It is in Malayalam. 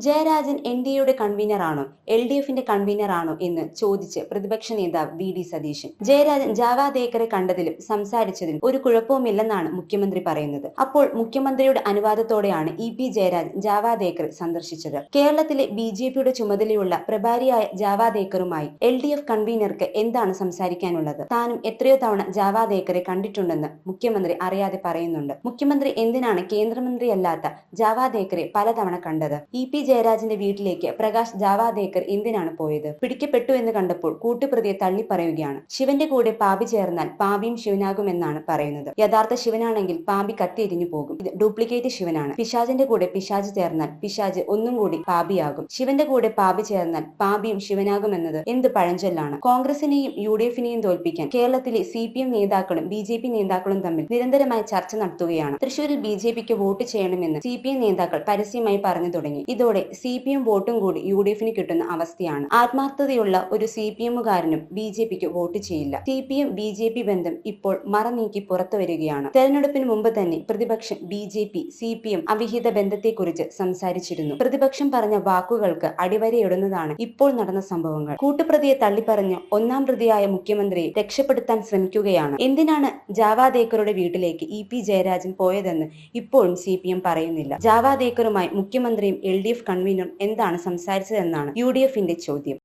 ജയരാജൻ എൻ.ഡി.എയുടെ കൺവീനറാണോ എൽ.ഡി.എഫിന്റെ കൺവീനറാണോ എന്ന് ചോദിച്ച് പ്രതിപക്ഷ നേതാവ് വി.ഡി. സതീശൻ. ജയരാജൻ ജാവാദേക്കറെ കണ്ടതിലും സംസാരിച്ചതിലും ഒരു കുഴപ്പവുമില്ലെന്നാണ് മുഖ്യമന്ത്രി പറയുന്നത്. അപ്പോൾ മുഖ്യമന്ത്രിയുടെ അനുവാദത്തോടെയാണ് ഇ.പി. ജയരാജൻ ജാവാദേക്കറെ സന്ദർശിച്ചത്. കേരളത്തിലെ ബി.ജെ.പിയുടെ ചുമതലയുള്ള പ്രഭാരിയായ ജാവാദേക്കറുമായി എൽ.ഡി.എഫ് കൺവീനർക്ക് എന്താണ് സംസാരിക്കാനുള്ളത്? താനും എത്രയോ തവണ ജാവാദേക്കറെ കണ്ടിട്ടുണ്ടെന്ന് മുഖ്യമന്ത്രി അറിയാതെ പറയുന്നുണ്ട്. മുഖ്യമന്ത്രി എന്തിനാണ് കേന്ദ്രമന്ത്രിയല്ലാത്ത ജാവാദേക്കറെ പലതവണ കണ്ടത്? ഇ.പി. ജയരാജന്റെ വീട്ടിലേക്ക് പ്രകാശ് ജാവാദേക്കർ എന്തിനാണ് പോയത്? പിടിക്കപ്പെട്ടു എന്ന് കണ്ടപ്പോൾ കൂട്ടുപ്രതിയെ തള്ളിപ്പറയുകയാണ്. ശിവന്റെ കൂടെ പാപി ചേർന്നാൽ പാപിയും ശിവനാകുമെന്നാണ് പറയുന്നത്. യഥാർത്ഥ ശിവനാണെങ്കിൽ പാപി കത്തിയെരിഞ്ഞു പോകും. ഇത് ഡ്യൂപ്ലിക്കേറ്റ് ശിവനാണ്. പിശാചിന്റെ കൂടെ പിശാച് ചേർന്നാൽ പിശാച് ഒന്നും കൂടി പാപിയാകും. ശിവന്റെ കൂടെ പാപി ചേർന്നാൽ പാപിയും ശിവനാകുമെന്നത് എന്ത് പഴഞ്ചൊല്ലാണ്? കോൺഗ്രസിനെയും യു.ഡി.എഫിനെയും തോൽപ്പിക്കാൻ കേരളത്തിലെ CPM നേതാക്കളും BJP നേതാക്കളും തമ്മിൽ നിരന്തരമായി ചർച്ച നടത്തുകയാണ്. തൃശൂരിൽ BJPക്ക് വോട്ട് ചെയ്യണമെന്ന് CPM നേതാക്കൾ പരസ്യമായി പറഞ്ഞു തുടങ്ങി. ഇതോടെ CPM വോട്ടും കൂടി UDFന് കിട്ടുന്ന അവസ്ഥയാണ്. ആത്മാർത്ഥതയുള്ള ഒരു CPMകാരനും BJPക്ക് വോട്ട് ചെയ്യില്ല. CPM-BJP ബന്ധം ഇപ്പോൾ മറനീക്കി പുറത്തു വരികയാണ്. തെരഞ്ഞെടുപ്പിന് മുമ്പ് തന്നെ പ്രതിപക്ഷം BJP-CPM അവിഹിത ബന്ധത്തെക്കുറിച്ച് സംസാരിച്ചിരുന്നു. പ്രതിപക്ഷം പറഞ്ഞ വാക്കുകൾക്ക് അടിവരയിടുന്നതാണ് ഇപ്പോൾ നടന്ന സംഭവങ്ങൾ. കൂട്ടുപ്രതിയെ തള്ളിപ്പറഞ്ഞ് ഒന്നാം പ്രതിയായ മുഖ്യമന്ത്രിയെ രക്ഷപ്പെടുത്താൻ ശ്രമിക്കുകയാണ്. എന്തിനാണ് ജാവാദേക്കറുടെ വീട്ടിലേക്ക് ഇ.പി. ജയരാജൻ പോയതെന്ന് ഇപ്പോഴും CPM പറയുന്നില്ല. ജാവാദേക്കറുമായി മുഖ്യമന്ത്രിയും LDF കൺവീനറും എന്താണ് സംസാരിച്ചതെന്നാണ് UDFന്റെ ചോദ്യം.